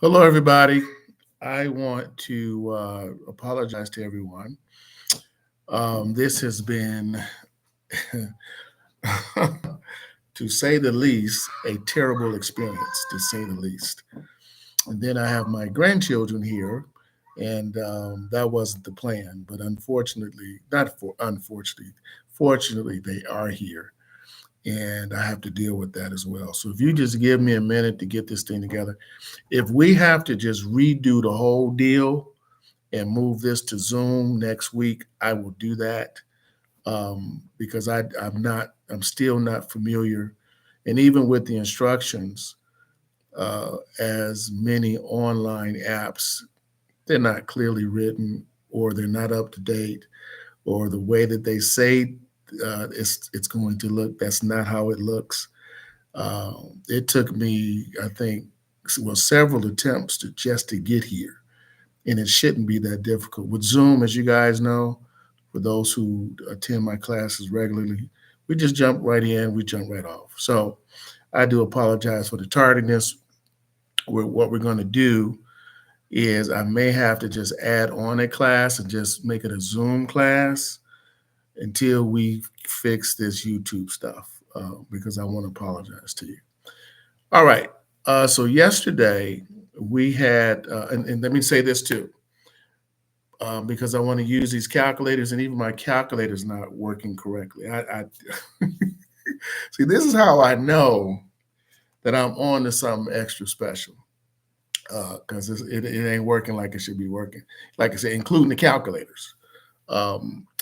Hello, everybody. I want to apologize to everyone. This has been, to say the least, a terrible experience, to say the least. And then I have my grandchildren here, and that wasn't the plan. But unfortunately, not for unfortunately, fortunately, they are here. And I have to deal with that as well. So if you just give me a minute to get this thing together, if we have to just redo the whole deal, and move this to Zoom next week, I will do that because I'm still not familiar, and even with the instructions, as many online apps, they're not clearly written, or they're not up to date, or the way that they say it's going to look. That's not how it looks. It took me, I think, well, several attempts to get here, and it shouldn't be that difficult. With Zoom, as you guys know, for those who attend my classes regularly, we just jump right in, we jump right off. So I do apologize for the tardiness. What we're going to do is I may have to just add on a class and just make it a Zoom class until we fix this YouTube stuff, because I want to apologize to you. All right. So yesterday we had, and let me say this too, because I want to use these calculators, and even my calculator's not working correctly. I see. This is how I know that I'm on to something extra special, because it ain't working like it should be working. Like I said, including the calculators,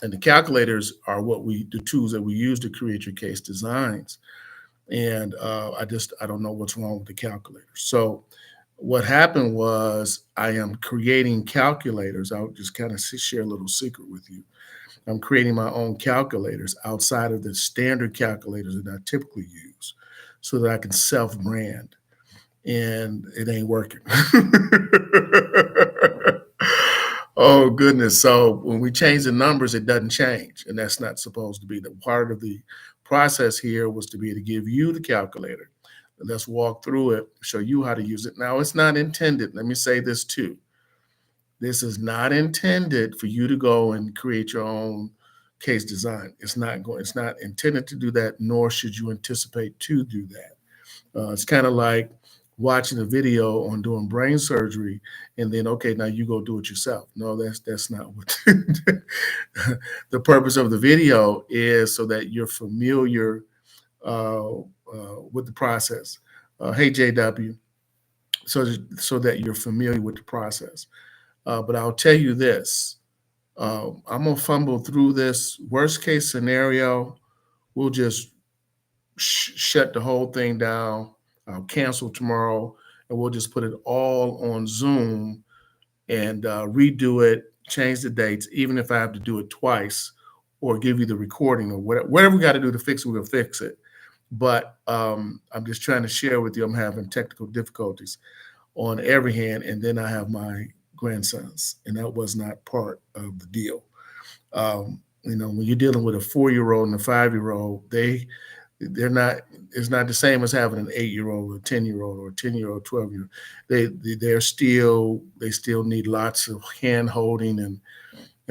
and the calculators are the tools that we use to create your case designs. And I don't know what's wrong with the calculators. So what happened was I am creating calculators. I'll just kind of share a little secret with you. I'm creating my own calculators outside of the standard calculators that I typically use so that I can self-brand. And it ain't working. Oh, goodness. So when we change the numbers, it doesn't change. And that's not supposed to be. The part of the process here was to be able to give you the calculator. Let's walk through it, show you how to use it. Now, it's not intended. Let me say this too. This is not intended for you to go and create your own case design. It's not intended to do that, nor should you anticipate to do that. It's kind of like watching a video on doing brain surgery, and then, okay, now you go do it yourself. No, that's not what the purpose of the video is, so that you're familiar with the process. Hey, JW, so that you're familiar with the process. But I'll tell you this: I'm gonna fumble through this. Worst case scenario, we'll just shut the whole thing down. I'll cancel tomorrow, and we'll just put it all on Zoom and redo it, change the dates, even if I have to do it twice, or give you the recording, or whatever we got to do to fix it, we'll fix it. But I'm just trying to share with you, I'm having technical difficulties on every hand, and then I have my grandsons, and that was not part of the deal. When you're dealing with a 4-year-old and a 5-year-old, they're not, it's not the same as having an 8-year-old or a 10-year-old or a 10-year-old, 12-year-old. They still need lots of hand holding and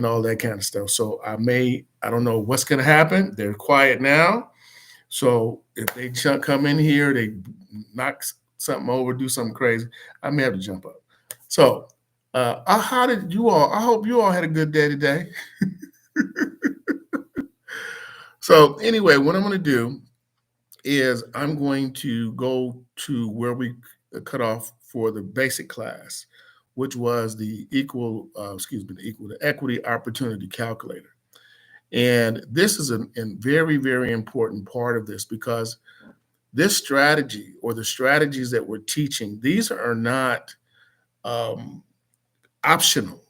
all that kind of stuff. So I don't know what's going to happen. They're quiet now. So if they come in here, they knock something over, do something crazy, I may have to jump up. So how did you all? I hope you all had a good day today. So anyway, what I'm going to do is I'm going to go to where we cut off for the basic class, which was the the equity opportunity calculator. And this is a very, very important part of this, because this strategy, or the strategies that we're teaching, these are not um, optional.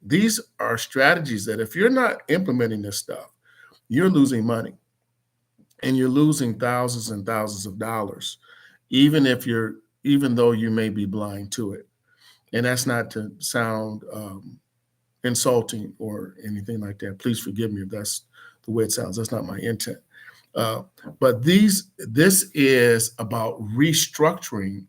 These are strategies that if you're not implementing this stuff, you're losing money, and you're losing thousands and thousands of dollars, even though you may be blind to it. And that's not to sound insulting or anything like that. Please forgive me if that's the way it sounds. That's not my intent. But this is about restructuring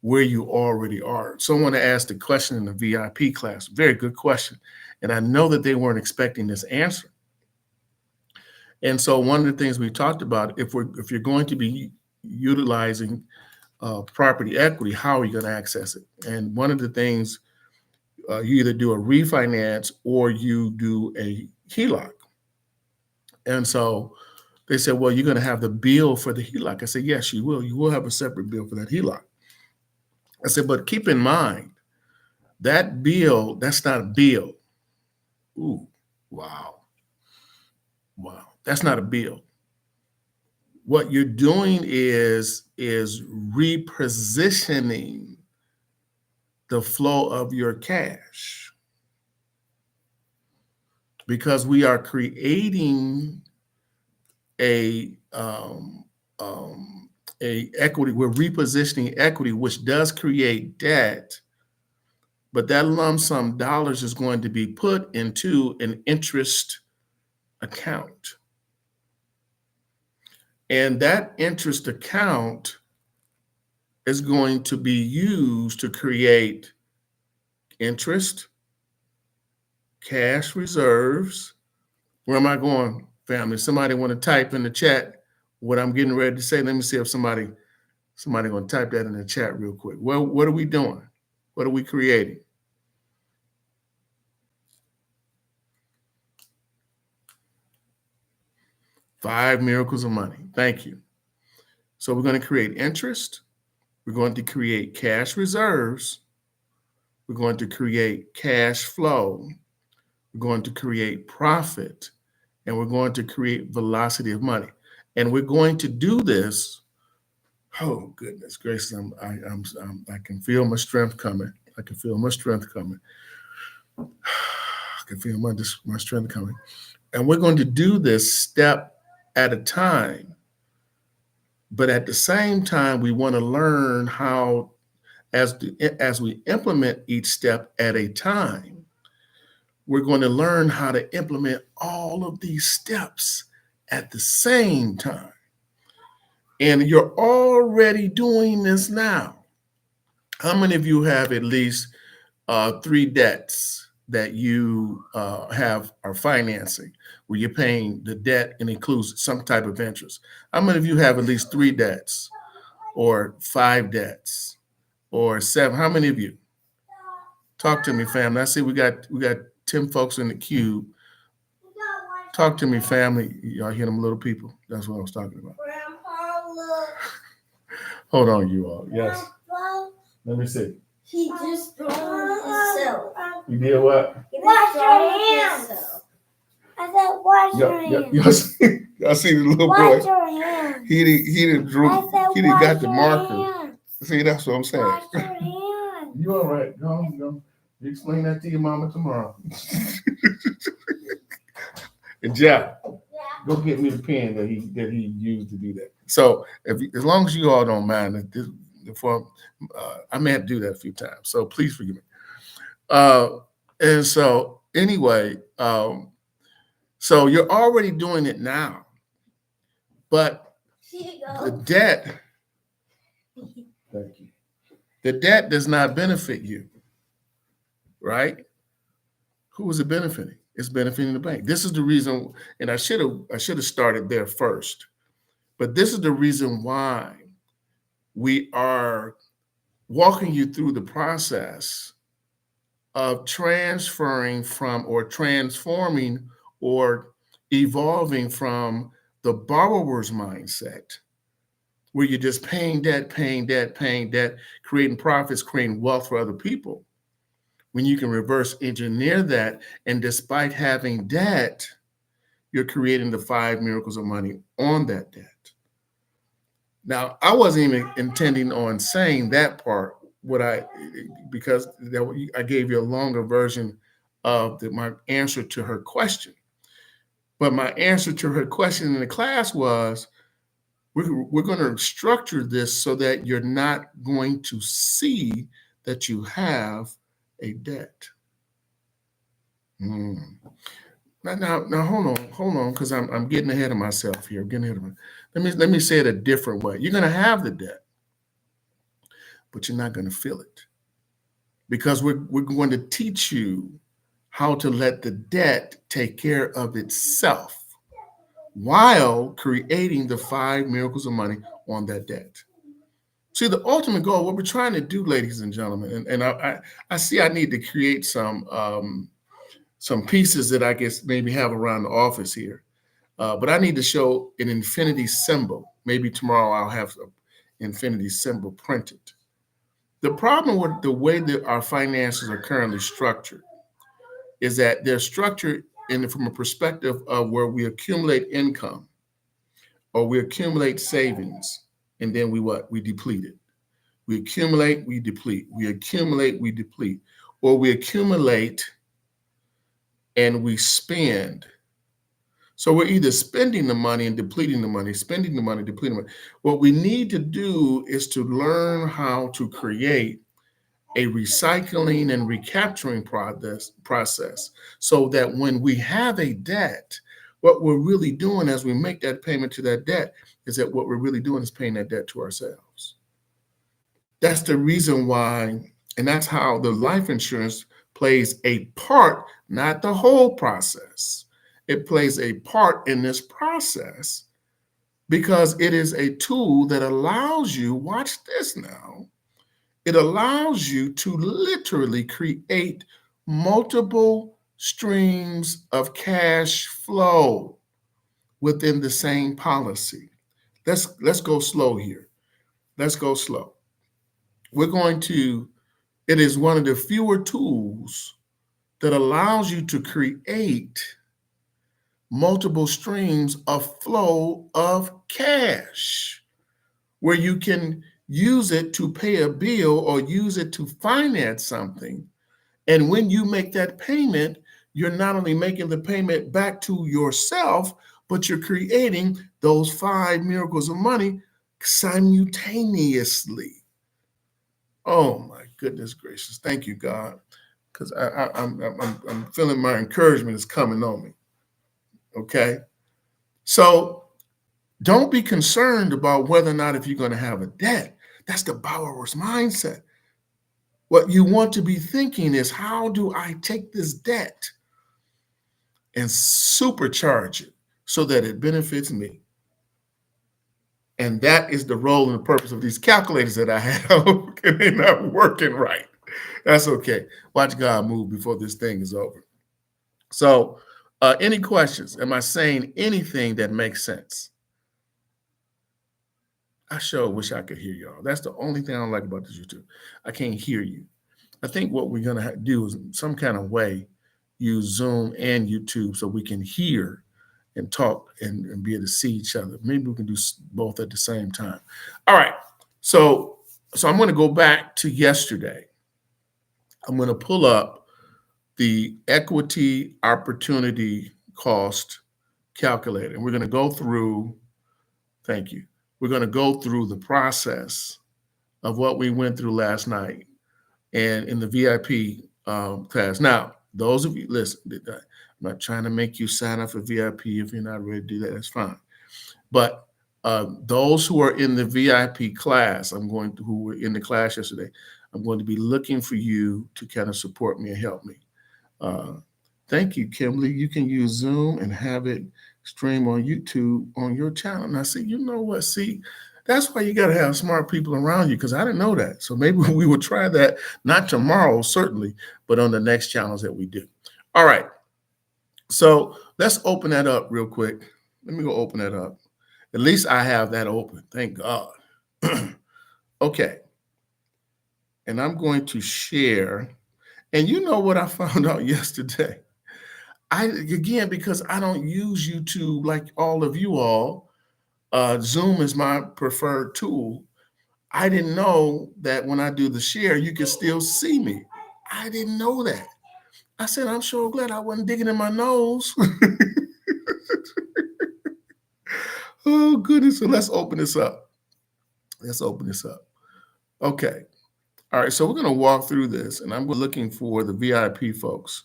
where you already are. Someone asked a question in the VIP class, very good question. And I know that they weren't expecting this answer. And so one of the things we talked about, if you're going to be utilizing property equity, how are you going to access it? And one of the things, you either do a refinance or you do a HELOC. And so they said, well, you're going to have the bill for the HELOC. I said, yes, you will. You will have a separate bill for that HELOC. I said, but keep in mind, that bill, that's not a bill. Ooh, wow. Wow. That's not a bill. What you're doing is repositioning the flow of your cash, because we are creating a equity. We're repositioning equity, which does create debt, but that lump sum dollars is going to be put into an interest account. And that interest account is going to be used to create interest, cash reserves. Where am I going, family? Somebody want to type in the chat what I'm getting ready to say? Let me see if somebody going to type that in the chat real quick. Well, what are we doing? What are we creating? Five miracles of money. Thank you. So we're going to create interest. We're going to create cash reserves. We're going to create cash flow. We're going to create profit. And we're going to create velocity of money. And we're going to do this. Oh, goodness gracious. I can feel my strength coming. I can feel my strength coming. I can feel my strength coming. And we're going to do this step at a time. But at the same time, we want to learn how, as we implement each step at a time, we're going to learn how to implement all of these steps at the same time. And you're already doing this now. How many of you have at least 3 debts that you are financing, where you're paying the debt and includes some type of interest? How many of you have at least 3 debts or 5 debts or 7? How many of you? Talk to me, family. I see we got 10 folks in the queue. Talk to me, family. Y'all hear them little people? That's what I was talking about. Hold on, you all. Yes. Let me see. He just threw himself. You did what? Wash your hands. I said wash your hands. Y'all see the little Wash boy? your hands. He didn't got the marker. Hands. See, that's what I'm saying. Wash your hands. You all right? Go. You explain that to your mama tomorrow. And Jeff, go get me the pen that he used to do that. So as long as you all don't mind, I may have to do that a few times. So please forgive me. And so anyway, so you're already doing it now, but the debt. Thank you. The debt does not benefit you, right? Who is it benefiting? It's benefiting the bank. This is the reason, and I should have started there first, but this is the reason why we are walking you through the process of transferring from, or transforming, or evolving from the borrower's mindset, where you're just paying debt, creating profits, creating wealth for other people, when you can reverse engineer that. And despite having debt, you're creating the 5 miracles of money on that debt. Now, I wasn't even intending on saying that part, because I gave you a longer version of my answer to her question. But my answer to her question in the class was, we're going to structure this so that you're not going to see that you have a debt. Now, hold on, because I'm getting ahead of myself here. I'm getting ahead of myself. Let me say it a different way. You're going to have the debt, but you're not going to feel it because we're going to teach you how to let the debt take care of itself while creating the 5 miracles of money on that debt. See, the ultimate goal, what we're trying to do, ladies and gentlemen, and I see I need to create some pieces that I guess maybe have around the office here. But I need to show an infinity symbol. Maybe tomorrow I'll have an infinity symbol printed. The problem with the way that our finances are currently structured is that they're structured from a perspective of where we accumulate income or we accumulate savings, and then we deplete it. We accumulate, we deplete. We accumulate, we deplete. Or we accumulate and we spend. So we're either spending the money and depleting the money, spending the money, depleting the money. What we need to do is to learn how to create a recycling and recapturing process so that when we have a debt, what we're really doing as we make that payment to that debt is that what we're really doing is paying that debt to ourselves. That's the reason why, and that's how the life insurance plays a part, not the whole process. It plays a part in this process because it is a tool that allows you, watch this now, it allows you to literally create multiple streams of cash flow within the same policy. Let's go slow here. Let's go slow. It is one of the fewer tools that allows you to create multiple streams of flow of cash where you can use it to pay a bill or use it to finance something. And when you make that payment, you're not only making the payment back to yourself, but you're creating those 5 miracles of money simultaneously. Oh my goodness gracious. Thank you, God. Because I'm feeling my encouragement is coming on me. Okay. So don't be concerned about whether or not if you're going to have a debt. That's the borrower's mindset. What you want to be thinking is, how do I take this debt and supercharge it so that it benefits me? And that is the role and the purpose of these calculators that I have, and they're not working right. That's okay. Watch God move before this thing is over. So, any questions? Am I saying anything that makes sense? I sure wish I could hear y'all. That's the only thing I don't like about this YouTube. I can't hear you. I think what we're going to do is some kind of way use Zoom and YouTube so we can hear and talk and be able to see each other. Maybe we can do both at the same time. All right. So I'm going to go back to yesterday. I'm going to pull up the equity opportunity cost calculator. And we're going to go through, thank you. We're going to go through the process of what we went through last night and in the VIP class. Now, those of you, listen, I'm not trying to make you sign up for VIP. If you're not ready to do that, that's fine. But those who are in the VIP class, who were in the class yesterday, I'm going to be looking for you to kind of support me and help me. Thank you, Kimberly. You can use Zoom and have it stream on YouTube on your channel. Now, see, you know what? See, that's why you got to have smart people around you, because I didn't know that. So maybe we will try that, not tomorrow, certainly, but on the next channels that we do. All right. So let's open that up real quick. Let me go open that up. At least I have that open. Thank God. Okay. And I'm going to share. And you know what I found out yesterday? Again, because I don't use YouTube like all of you all, Zoom is my preferred tool. I didn't know that when I do the share, you can still see me. I didn't know that. I said, I'm sure glad I wasn't digging in my nose. Oh, goodness. So let's open this up. Okay. All right. So we're going to walk through this, and I'm looking for the VIP folks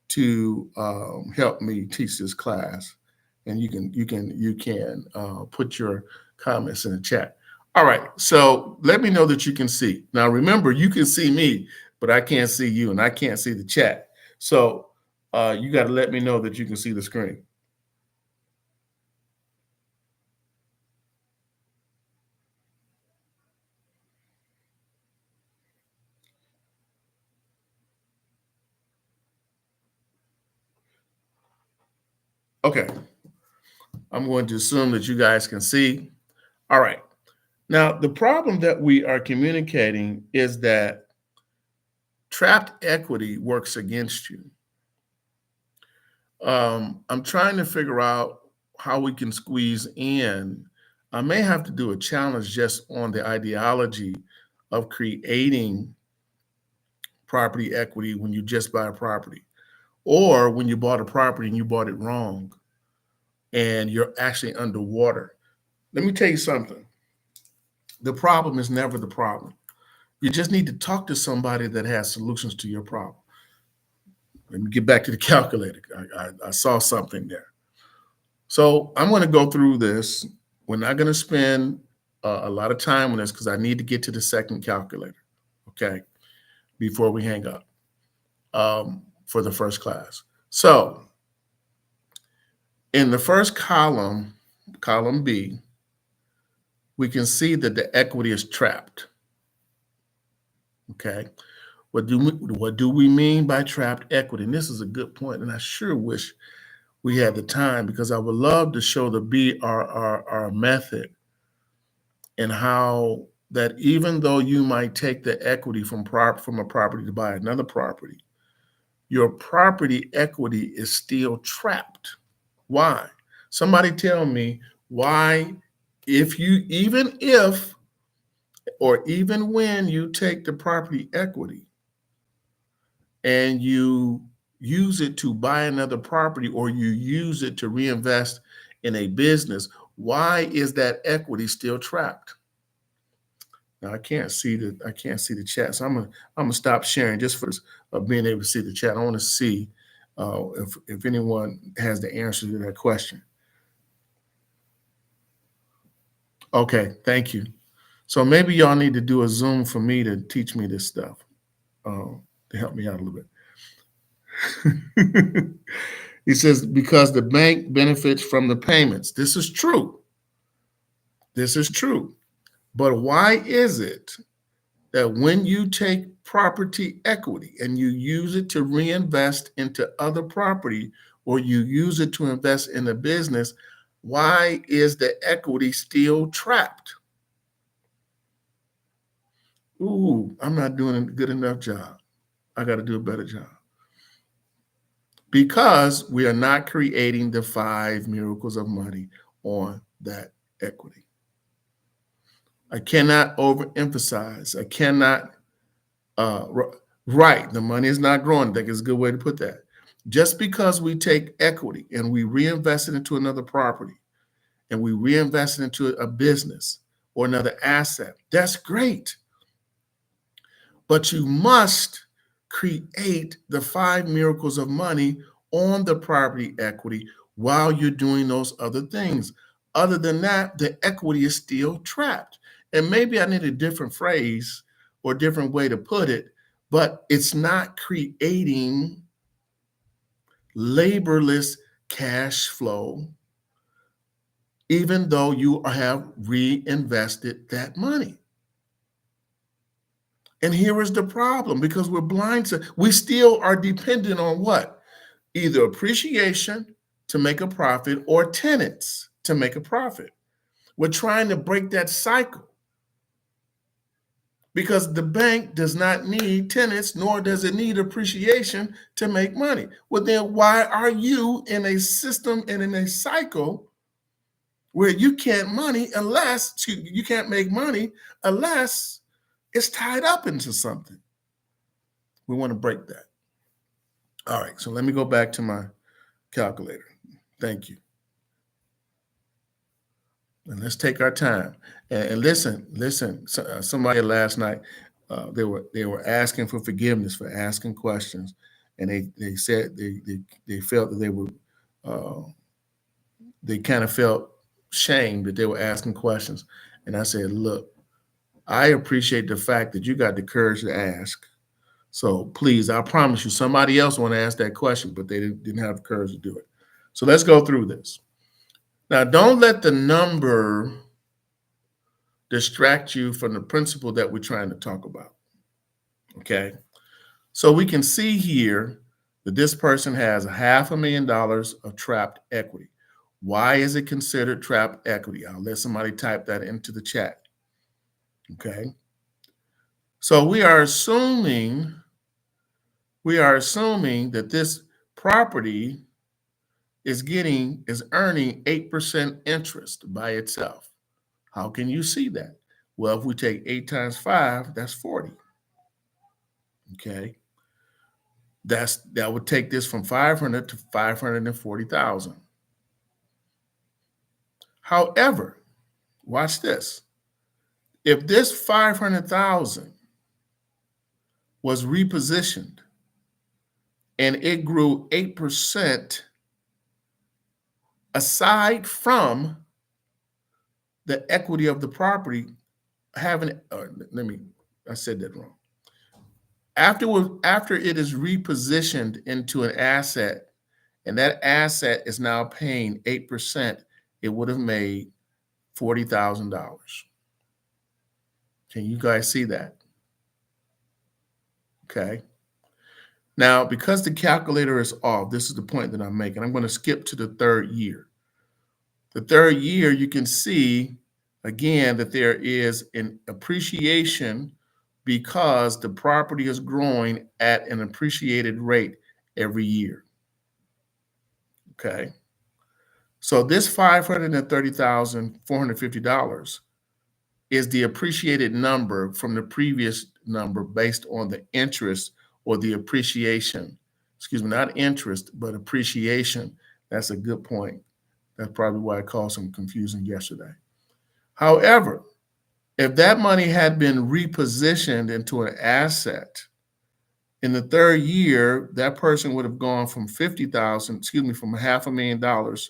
to help me teach this class. And you can put your comments in the chat. All right. So let me know that you can see. Now, remember, you can see me, but I can't see you and I can't see the chat. So you got to let me know that you can see the screen. Okay. I'm going to assume that you guys can see. All right. Now, the problem that we are communicating is that trapped equity works against you. I'm trying to figure out how we can squeeze in. I may have to do a challenge just on the ideology of creating property equity when you just buy a property, or when you bought a property and you bought it wrong and you're actually underwater. Let me tell you something. The problem is never the problem. You just need to talk to somebody that has solutions to your problem. Let me get back to the calculator. I saw something there. So I'm going to go through this. We're not going to spend a lot of time on this because I need to get to the second calculator, okay, before we hang up for the first class. So in the first column, column B, we can see that the equity is trapped, okay? What do we mean by trapped equity? And this is a good point, and I sure wish we had the time because I would love to show the BRRR method and how that even though you might take the equity from a property to buy another property, your property equity is still trapped. Why? Somebody tell me why, if you, even if, or even when you take the property equity and you use it to buy another property or you use it to reinvest in a business, why is that equity still trapped? Now I can't see the chat, so I'm gonna stop sharing just for of being able to see the chat. I want to see if anyone has the answer to that question. Okay, thank you. So maybe y'all need to do a Zoom for me to teach me this stuff to help me out a little bit. He says because the bank benefits from the payments. This is true. This is true. But why is it that when you take property equity and you use it to reinvest into other property or you use it to invest in a business, why is the equity still trapped? Ooh, I'm not doing a good enough job. I got to do a better job. Because we are not creating the 5 miracles of money on that equity. I cannot overemphasize. I cannot right. The money is not growing. I think it's a good way to put that. Just because we take equity and we reinvest it into another property and we reinvest it into a business or another asset, that's great. But you must create the 5 miracles of money on the property equity while you're doing those other things. Other than that, the equity is still trapped. And maybe I need a different phrase or a different way to put it, but it's not creating laborless cash flow, even though you have reinvested that money. And here is the problem because we're blind to, we still are dependent on what? Either appreciation to make a profit or tenants to make a profit. We're trying to break that cycle because the bank does not need tenants, nor does it need appreciation to make money. Well, then why are you in a system and in a cycle where you can't you can't make money unless it's tied up into something? We want to break that. All right, so let me go back to my calculator. Thank you. And let's take our time and listen. Somebody last night, they were asking for forgiveness for asking questions, and they said they felt that they kind of felt shame that they were asking questions, And I said, look, I appreciate the fact that you got the courage to ask. So please, I promise you, somebody else want to ask that question, but they didn't have the courage to do it. So let's go through this. Now, don't let the number distract you from the principle that we're trying to talk about. Okay. So we can see here that this person has $500,000 of trapped equity. Why is it considered trapped equity? I'll let somebody type that into the chat. Okay. So we are assuming that this property is earning 8% interest by itself. How can you see that? Well, if we take 8 times 5, that's 40. Okay. That would take this from 500 to 540,000. However, watch this. If this 500,000 was repositioned and it grew 8% aside from the equity of the property having, I said that wrong. After it is repositioned into an asset, and that asset is now paying 8%, it would have made $40,000. Can you guys see that? Okay. Now, because the calculator is off, this is the point that I'm making. I'm going to skip to the third year. The third year, you can see, again, that there is an appreciation because the property is growing at an appreciated rate every year. Okay. So this $530,450 is the appreciated number from the previous number based on the interest or the appreciation. Excuse me, not interest, but appreciation. That's a good point. That's probably why it caused some confusion yesterday. However, if that money had been repositioned into an asset, in the third year, that person would have gone from from $500,000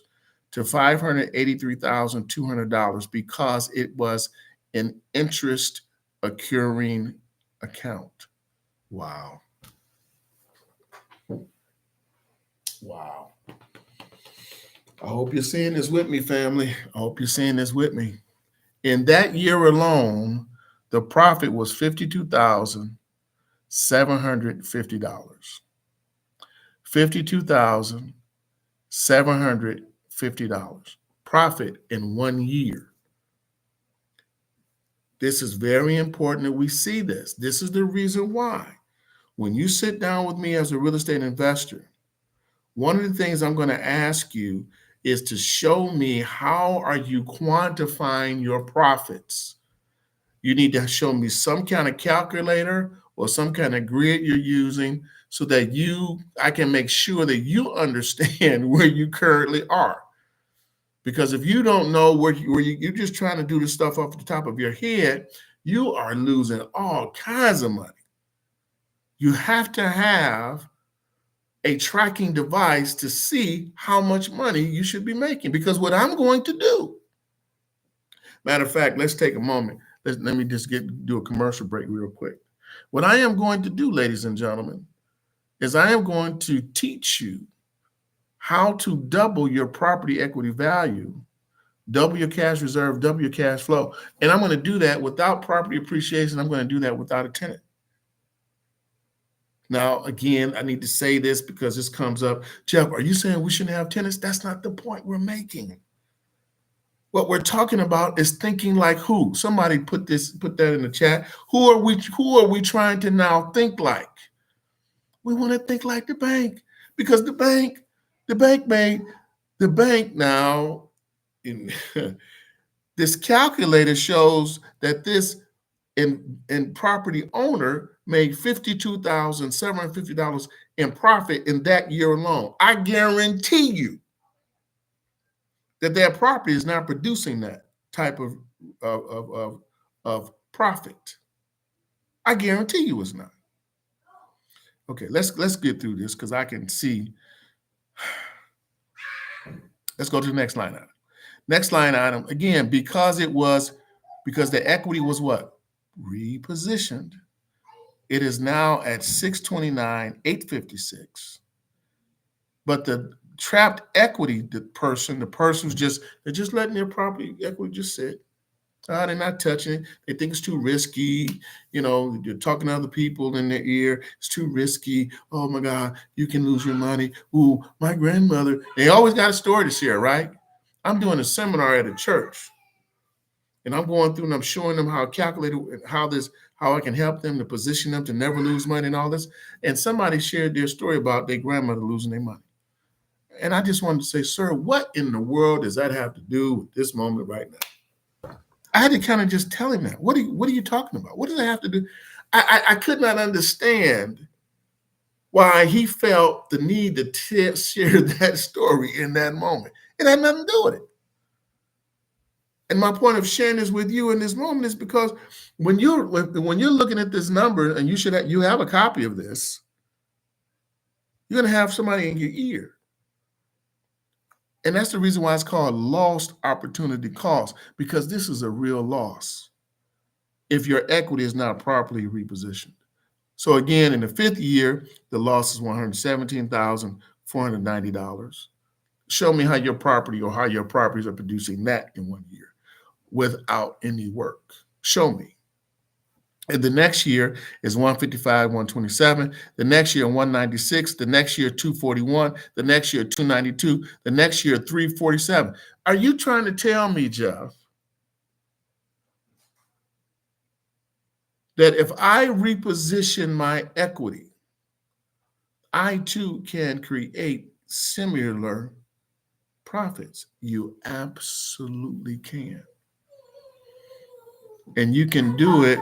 to $583,200 because it was an interest accruing account. Wow. Wow. I hope you're seeing this with me, family. I hope you're seeing this with me. In that year alone, the profit was $52,750. $52,750 profit in 1 year. This is very important that we see this. This is the reason why when you sit down with me as a real estate investor, one of the things I'm going to ask you is to show me how are you quantifying your profits. You need to show me some kind of calculator or some kind of grid you're using so that I can make sure that you understand where you currently are. Because if you don't know where you're just trying to do the stuff off the top of your head, you are losing all kinds of money. You have to have a tracking device to see how much money you should be making. Because what I'm going to do, matter of fact, let's take a moment. Let me just do a commercial break real quick. What I am going to do, ladies and gentlemen, is I am going to teach you how to double your property equity value, double your cash reserve, double your cash flow. And I'm going to do that without property appreciation. I'm going to do that without a tenant. Now, again, I need to say this because this comes up. Jeff, are you saying we shouldn't have tenants? That's not the point we're making. What we're talking about is thinking like who? Somebody put that in the chat. Who are we trying to now think like? We want to think like the bank because the bank now, this calculator shows that this in property owner made $52,750 in profit in that year alone. I guarantee you that their property is not producing that type of profit. I guarantee you it's not. Okay, let's get through this because I can see. Let's go to the next line item. Next line item, again, because it was because the equity was what? Repositioned. It is now at 629, 856. But the trapped equity, the person's they're just letting their property equity just sit. They're not touching it. They think it's too risky. You're talking to other people in their ear. It's too risky. Oh my God, you can lose your money. Ooh, my grandmother. They always got a story to share, right? I'm doing a seminar at a church, and I'm going through and I'm showing them how how I can help them to position them to never lose money and all this. And somebody shared their story about their grandmother losing their money. And I just wanted to say, sir, what in the world does that have to do with this moment right now? I had to kind of just tell him that. What are you talking about? What does that have to do? I could not understand why he felt the need to share that story in that moment. It had nothing to do with it. And my point of sharing this with you in this moment is because when you're looking at this number, and you have a copy of this, you're going to have somebody in your ear. And that's the reason why it's called lost opportunity cost, because this is a real loss if your equity is not properly repositioned. So again, in the 5th year, the loss is $117,490. Show me how your properties are producing that in 1 year without any work. Show me. And the next year is 155, 127. The next year, 196. The next year, 241. The next year, 292. The next year, 347. Are you trying to tell me, Jeff, that if I reposition my equity, I too can create similar profits? You absolutely can. And you can do it.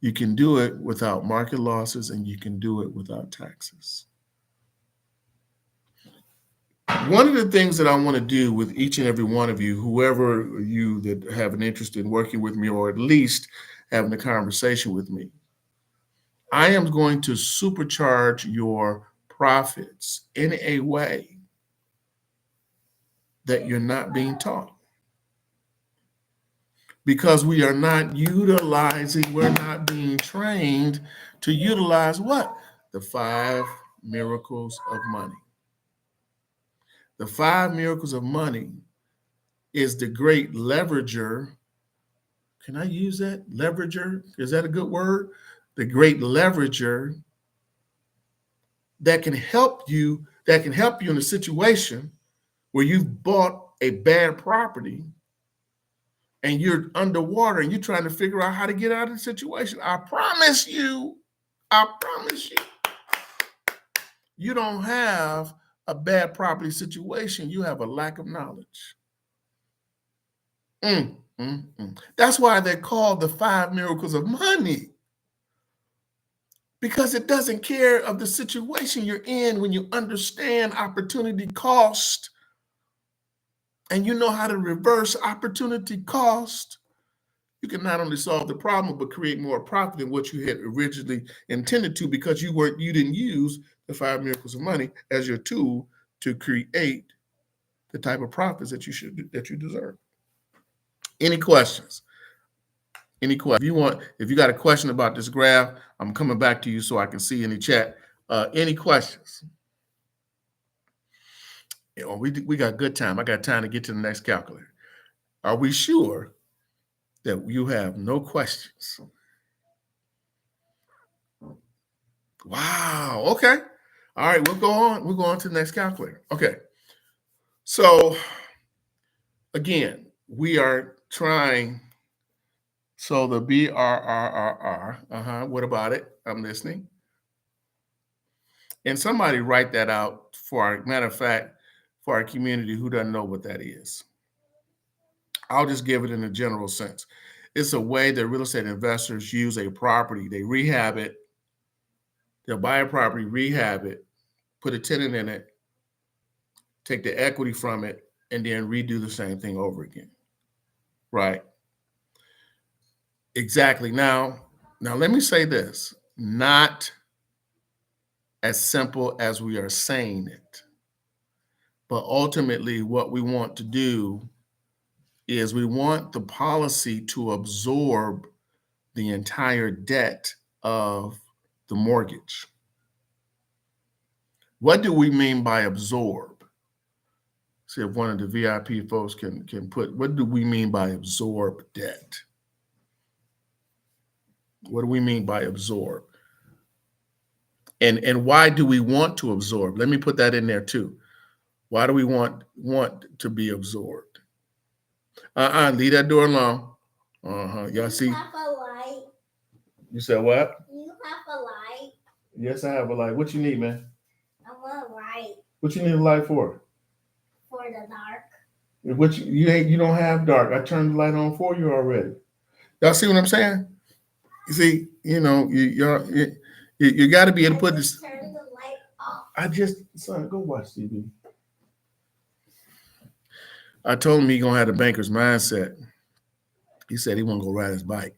You can do it without market losses, and you can do it without taxes. One of the things that I want to do with each and every one of you, whoever you that have an interest in working with me, or at least having a conversation with me, I am going to supercharge your profits in a way that you're not being taught. Because we're not being trained to utilize what? The 5 miracles of money. The 5 miracles of money is the great leverager. Can I use that? Leverager? Is that a good word? The great leverager that can help you in a situation where you've bought a bad property and you're underwater and you're trying to figure out how to get out of the situation. I promise you, you don't have a bad property situation. You have a lack of knowledge. That's why they're called the 5 miracles of money. Because it doesn't care of the situation you're in. When you understand opportunity cost and you know how to reverse opportunity cost, you can not only solve the problem, but create more profit than what you had originally intended to, because you didn't use the 5 miracles of money as your tool to create the type of profits that you deserve. Any questions? If you got a question about this graph, I'm coming back to you so I can see in the chat. Any questions? We got good time. I got time to get to the next calculator. Are we sure that you have no questions? Wow. Okay. All right. We'll go on. We'll go on to the next calculator. Okay. So again, we are trying. So the BRRRR. What about it? I'm listening. And somebody write that out for our community who doesn't know what that is. I'll just give it in a general sense. It's a way that real estate investors use a property. They rehab it. They'll buy a property, rehab it, put a tenant in it, take the equity from it, and then redo the same thing over again. Right? Exactly. Now let me say this. Not as simple as we are saying it. But ultimately, what we want to do is we want the policy to absorb the entire debt of the mortgage. What do we mean by absorb? See if one of the VIP folks can put, what do we mean by absorb debt? What do we mean by absorb? And why do we want to absorb? Let me put that in there too. Why do we want to be absorbed? Leave that door alone. Y'all see? You have a light. You said what? You have a light. Yes, I have a light. What you need, man? I want a light. What you need a light for? For the dark. What you don't have dark. I turned the light on for you already. Y'all see what I'm saying? You see, you got to be able to put this. Turn the light off. Son, go watch TV. I told him he gonna have the banker's mindset. He said he wasn't gonna ride his bike.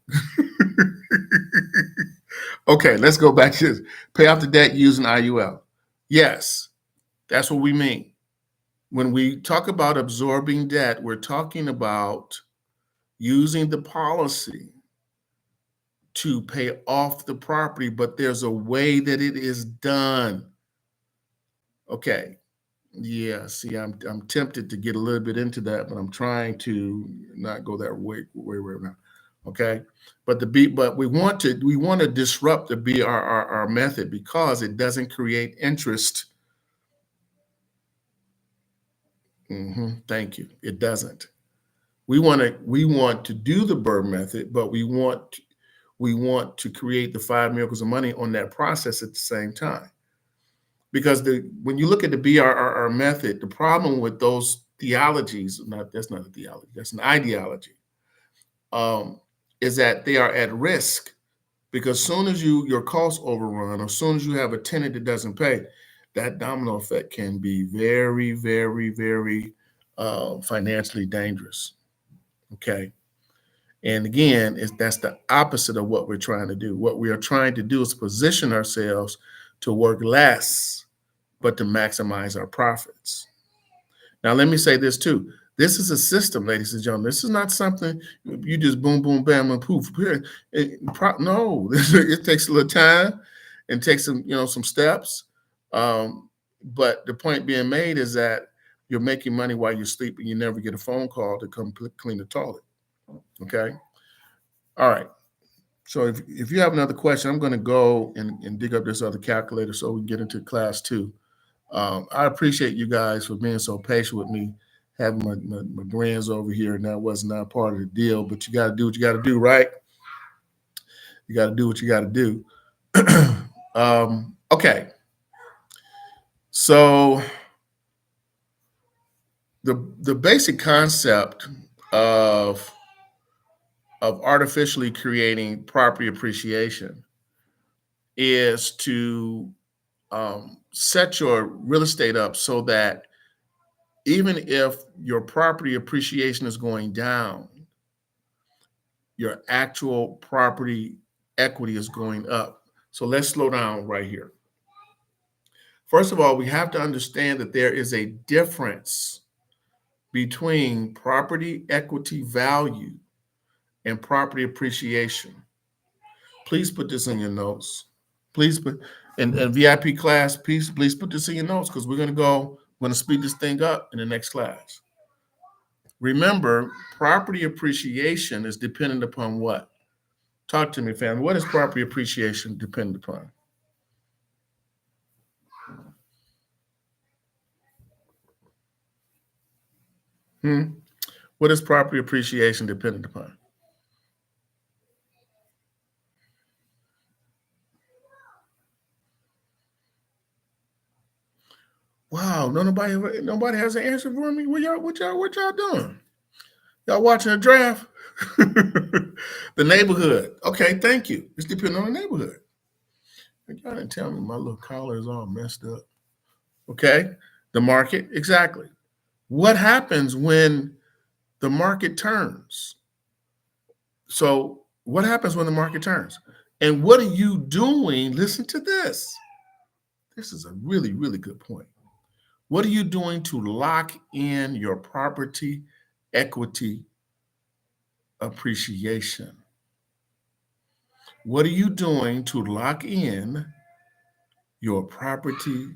Okay, let's go back to this. Pay off the debt using IUL. Yes, that's what we mean. When we talk about absorbing debt, we're talking about using the policy to pay off the property, but there's a way that it is done. Okay. Yeah, see, I'm tempted to get a little bit into that, but I'm trying to not go that way right now. Okay, but we want to disrupt the BRRR method because it doesn't create interest. Thank you. It doesn't. We want to do the BRRRR method, but we want to create the 5 miracles of money on that process at the same time. Because when you look at the BRRR method, the problem with those theologies, that's not a theology, that's an ideology, is that they are at risk because as soon as your costs overrun, or as soon as you have a tenant that doesn't pay, that domino effect can be very, very, very financially dangerous. Okay. And again, that's the opposite of what we're trying to do. What we are trying to do is position ourselves to work less, but to maximize our profits. Now, let me say this too. This is a system, ladies and gentlemen. This is not something you just boom, boom, bam, and poof. No, it takes a little time and takes some steps. But the point being made is that you're making money while you're sleeping. You never get a phone call to come clean the toilet. Okay. All right. So if you have another question, I'm going to go and dig up this other calculator so we can get into class 2. I appreciate you guys for being so patient with me, having my grands over here, and that was not part of the deal. But you got to do what you got to do, right? You got to do what you got to do. Okay. So the basic concept of artificially creating property appreciation is to set your real estate up so that even if your property appreciation is going down, your actual property equity is going up. So let's slow down right here. First of all, we have to understand that there is a difference between property equity value and property appreciation. Please put this in your notes. Please put, and VIP class, please put this in your notes because we're going to speed this thing up in the next class. Remember, property appreciation is dependent upon what? Talk to me, family. What is property appreciation dependent upon? What is property appreciation dependent upon? Wow, nobody has an answer for me. What y'all doing? Y'all watching a draft? The neighborhood. Okay, thank you. It's depending on the neighborhood. Y'all didn't tell me my little collar is all messed up. Okay, the market, exactly. What happens when the market turns? So what happens when the market turns? And what are you doing? Listen to this. This is a really, really good point. What are you doing to lock in your property equity appreciation. What are you doing to lock in your property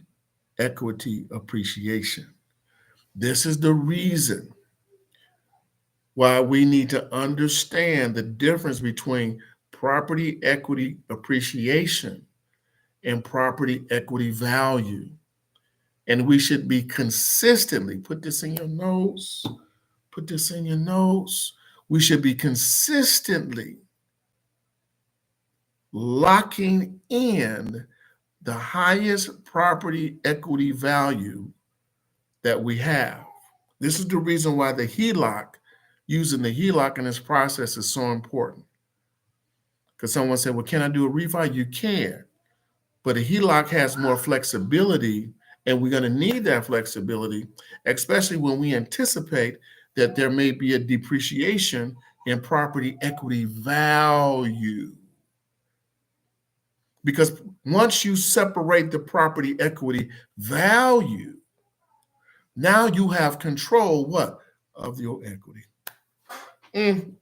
equity appreciation? This is the reason why we need to understand the difference between property equity appreciation and property equity value. And we should be consistently, put this in your notes, put this in your notes. We should be consistently locking in the highest property equity value that we have. This is the reason why the HELOC, using the HELOC in this process is so important. Because someone said, well, can I do a refi? You can. But a HELOC has more flexibility, and we're going to need that flexibility, especially when we anticipate that there may be a depreciation in property equity value. Because once you separate the property equity value, now you have control what? Of your equity. And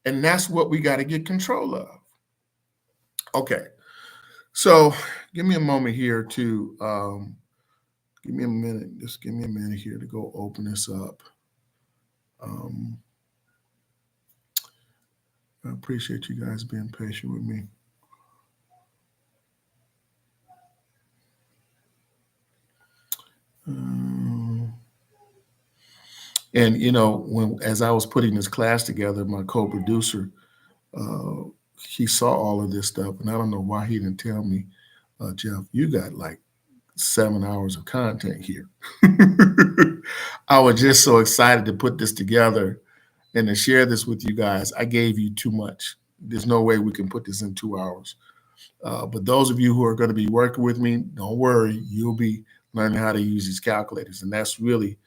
that's what we got to get control of. Okay. So give me a moment here to give me a minute. Just give me a minute here to go open this up. I appreciate you guys being patient with me. And you know, as I was putting this class together, my co-producer, he saw all of this stuff, and I don't know why he didn't tell me, Jeff, you got like 7 hours of content here. I was just so excited to put this together and to share this with you guys. I gave you too much. There's no way we can put this in 2 hours. But those of you who are going to be working with me, don't worry, you'll be learning how to use these calculators. And that's really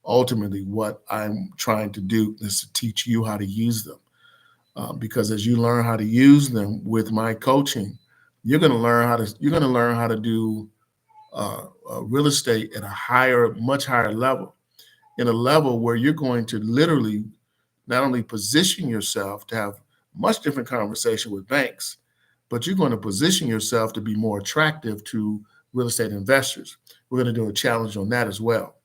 ultimately what I'm trying to do, is to teach you how to use them. Because as you learn how to use them with my coaching, you're going to learn how to do real estate at a much higher level, in a level where you're going to literally not only position yourself to have much different conversation with banks, but you're going to position yourself to be more attractive to real estate investors. We're going to do a challenge on that as well.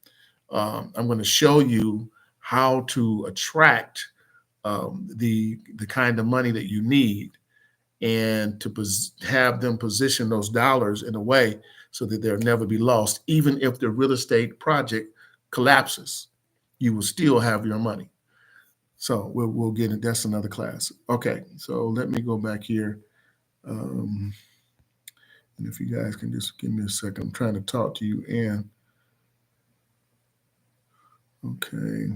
I'm going to show you how to attract the kind of money that you need, and to have them position those dollars in a way so that they'll never be lost. Even if the real estate project collapses, you will still have your money. So we'll get it. That's another class. Okay, so let me go back here. And if you guys can just give me a second, I'm trying to talk to you, and okay.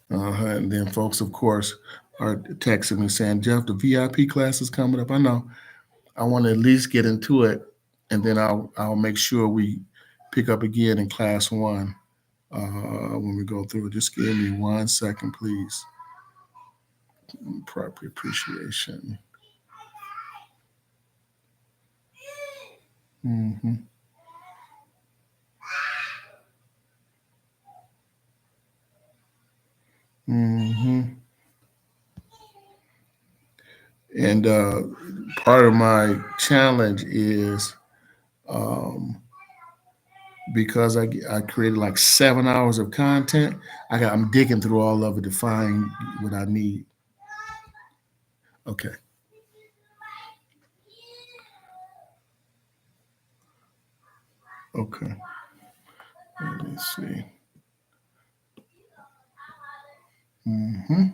And then folks, of course, are texting me saying, Jeff, the VIP class is coming up. I know. I want to at least get into it, and then I'll make sure we pick up again in class 1 when we go through it. Just give me 1 second, please. Property appreciation. Mm-hmm. Mm-hmm. And part of my challenge is because I created like 7 hours of content. I'm digging through all of it to find what I need. Okay. Okay. Let me see. Mm-hmm.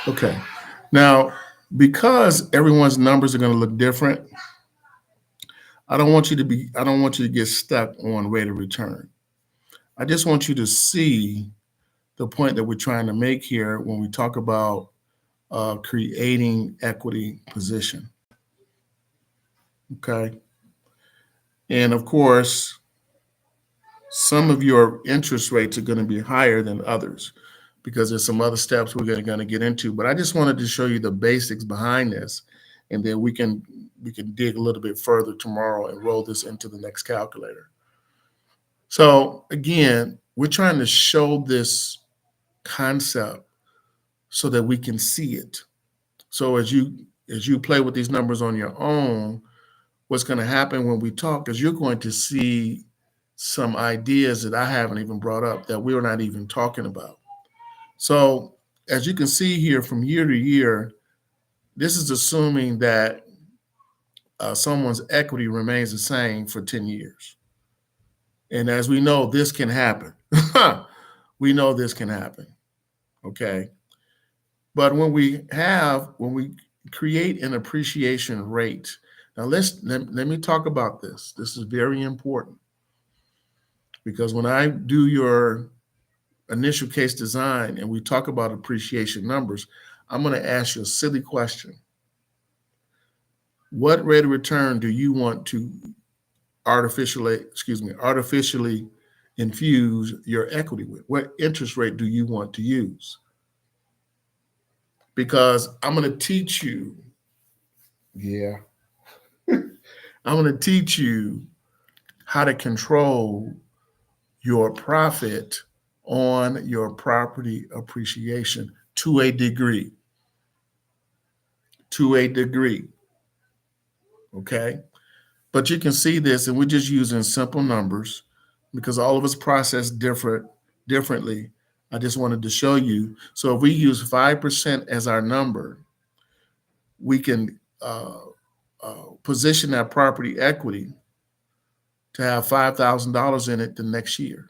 Okay. Now, because everyone's numbers are going to look different, I don't want you to get stuck on rate of return. I just want you to see the point that we're trying to make here when we talk about creating equity position. Okay. And of course, some of your interest rates are going to be higher than others because there's some other steps we're going to get into. But I just wanted to show you the basics behind this, and then we can dig a little bit further tomorrow and roll this into the next calculator. So again, we're trying to show this concept so that we can see it. So as you play with these numbers on your own, what's going to happen when we talk is you're going to see some ideas that I haven't even brought up that we're not even talking about. So as you can see here from year to year, this is assuming that someone's equity remains the same for 10 years. And as we know, this can happen. We know this can happen. Okay. But when we create an appreciation rate, now let me talk about this. This is very important because when I do your initial case design and we talk about appreciation numbers, I'm going to ask you a silly question. What rate of return do you want to artificially infuse your equity with? What interest rate do you want to use? Because I'm going to teach you, yeah, I'm going to teach you how to control your profit on your property appreciation to a degree. To a degree. Okay. But you can see this, and we're just using simple numbers because all of us process differently. I just wanted to show you. So if we use 5% as our number, we can position that property equity to have $5,000 in it the next year.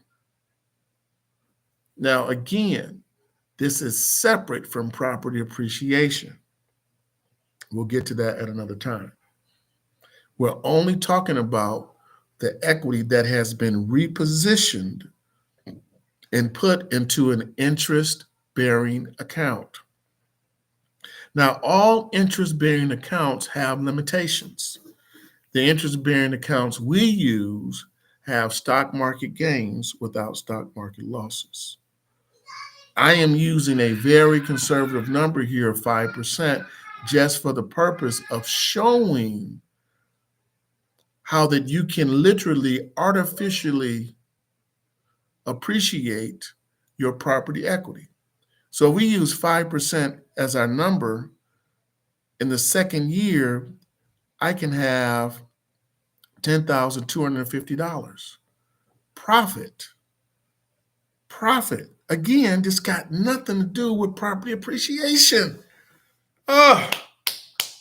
Now, again, this is separate from property appreciation. We'll get to that at another time. We're only talking about the equity that has been repositioned and put into an interest bearing account. Now, all interest bearing accounts have limitations. The interest bearing accounts we use have stock market gains without stock market losses. I am using a very conservative number here of 5% just for the purpose of showing how that you can literally artificially appreciate your property equity. So if we use 5% as our number, in the second year, I can have $10,250 profit. Profit. Again, this got nothing to do with property appreciation. Oh,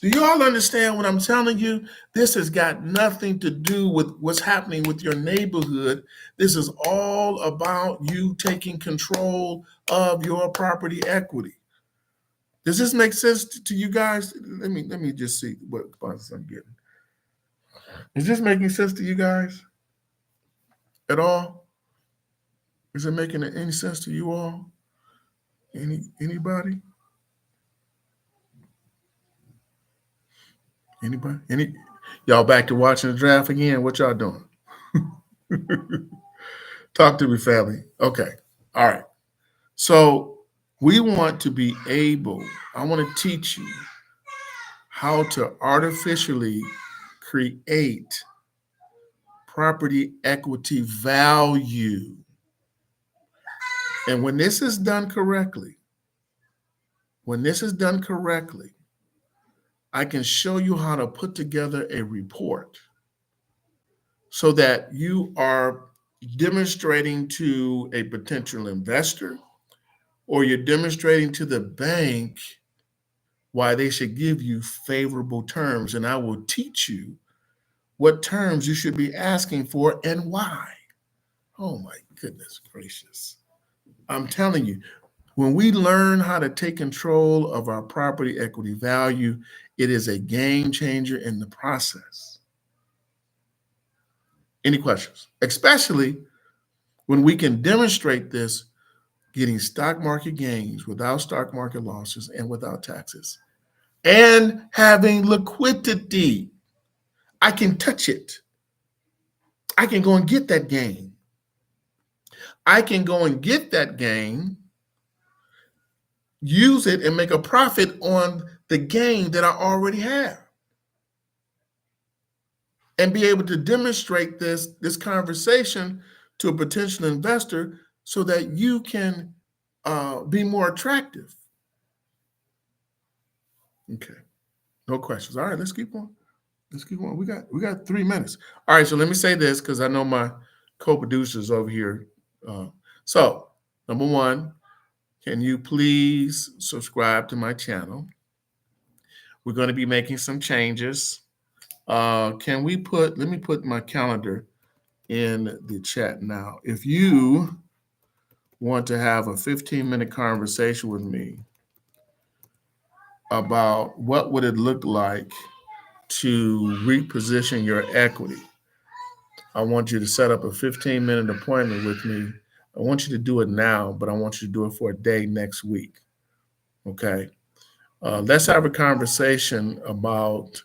do you all understand what I'm telling you? This has got nothing to do with what's happening with your neighborhood. This is all about you taking control of your property equity. Does this make sense to you guys? Let me just see what responses I'm getting. Is this making sense to you guys at all? Is it making any sense to you all? Anybody? Anybody? Y'all back to watching the draft again? What y'all doing? Talk to me, family. Okay. All right. So we want to be able, I want to teach you how to artificially create property equity value. And when this is done correctly, I can show you how to put together a report so that you are demonstrating to a potential investor or you're demonstrating to the bank why they should give you favorable terms. And I will teach you what terms you should be asking for and why. Oh my goodness gracious. I'm telling you, when we learn how to take control of our property equity value, it is a game changer in the process. Any questions? Especially when we can demonstrate this getting stock market gains without stock market losses and without taxes and having liquidity. I can touch it. I can go and get that gain. I can go and get that gain, use it, and make a profit on the gain that I already have. And be able to demonstrate this conversation to a potential investor so that you can be more attractive. Okay, no questions. All right, let's keep on. Let's keep on. We got 3 minutes. All right, so let me say this because I know my co-producers over here. So, number one, can you please subscribe to my channel? We're going to be making some changes. Let me put my calendar in the chat now. If you want to have a 15-minute conversation with me about what would it look like to reposition your equity, I want you to set up a 15-minute appointment with me. I want you to do it now, but I want you to do it for a day next week. Okay? Let's have a conversation about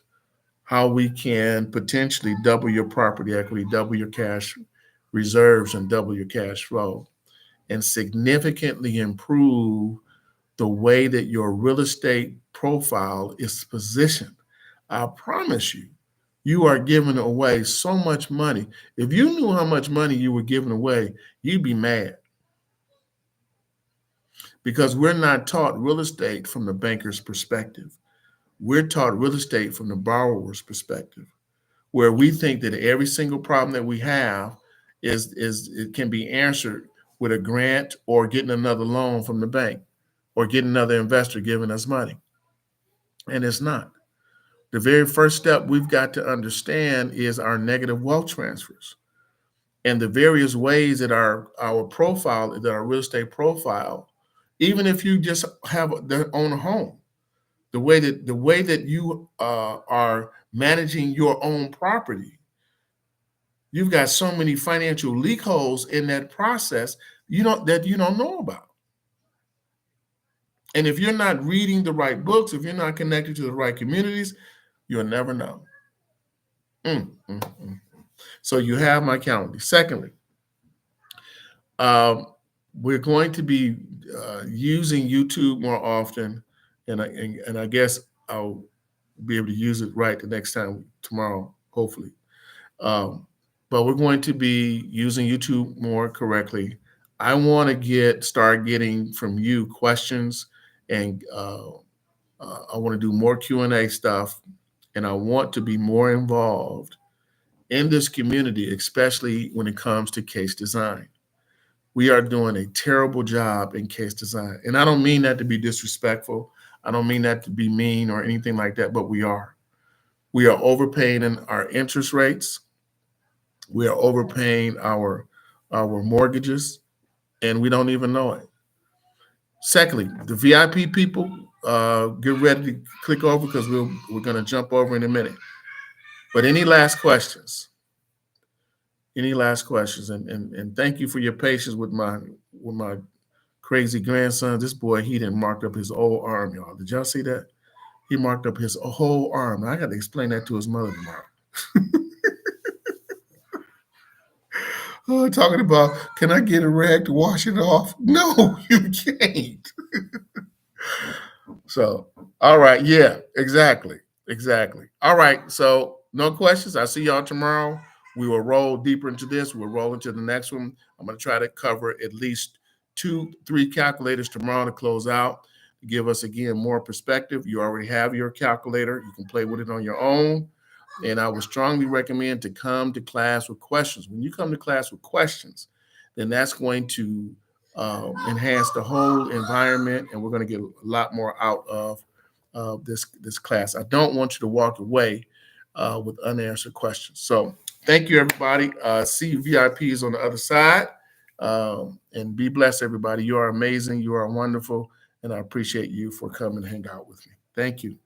how we can potentially double your property equity, double your cash reserves, and double your cash flow, and significantly improve the way that your real estate profile is positioned. I promise you, you are giving away so much money. If you knew how much money you were giving away, you'd be mad. Because we're not taught real estate from the banker's perspective. We're taught real estate from the borrower's perspective, where we think that every single problem that we have it can be answered with a grant or getting another loan from the bank or getting another investor giving us money. And it's not. The very first step we've got to understand is our negative wealth transfers and the various ways that our profile, that our real estate profile, even if you just own a home, the way that you are managing your own property, you've got so many financial leak holes in that process you don't know about. And if you're not reading the right books, if you're not connected to the right communities, you'll never know. So you have my calendar. Secondly, we're going to be using YouTube more often, and I guess I'll be able to use it right the next time tomorrow, hopefully. But we're going to be using YouTube more correctly. I want to start getting from you questions, and I want to do more Q&A stuff, and I want to be more involved in this community, especially when it comes to case design. We are doing a terrible job in case design. And I don't mean that to be disrespectful. I don't mean that to be mean or anything like that, but we are. We are overpaying in our interest rates. We are overpaying our mortgages, and we don't even know it. Secondly, the VIP people, get ready to click over because we're going to jump over in a minute. But any last questions? Any last questions? And thank you for your patience with my crazy grandson. This boy, he didn't mark up his whole arm, y'all. Did y'all see that? He marked up his whole arm. I got to explain that to his mother tomorrow. Talking about, can I get a rag to wash it off? No, you can't. So, all right. Yeah, exactly. All right. So, no questions. I'll see y'all tomorrow. We will roll deeper into this. We'll roll into the next one. I'm going to try to cover at least 2-3 calculators tomorrow to close out, to give us, again, more perspective. You already have your calculator. You can play with it on your own. And I would strongly recommend to come to class with questions. When you come to class with questions, then that's going to enhance the whole environment, and we're going to get a lot more out of this class. I don't want you to walk away with unanswered questions. So thank you, everybody. See you VIPs on the other side. And be blessed, everybody. You are amazing. You are wonderful. And I appreciate you for coming to hang out with me. Thank you.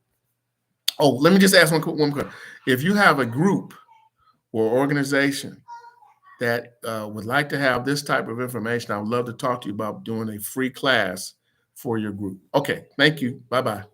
Oh, let me just ask one question. If you have a group or organization that would like to have this type of information, I would love to talk to you about doing a free class for your group. Okay, thank you. Bye-bye.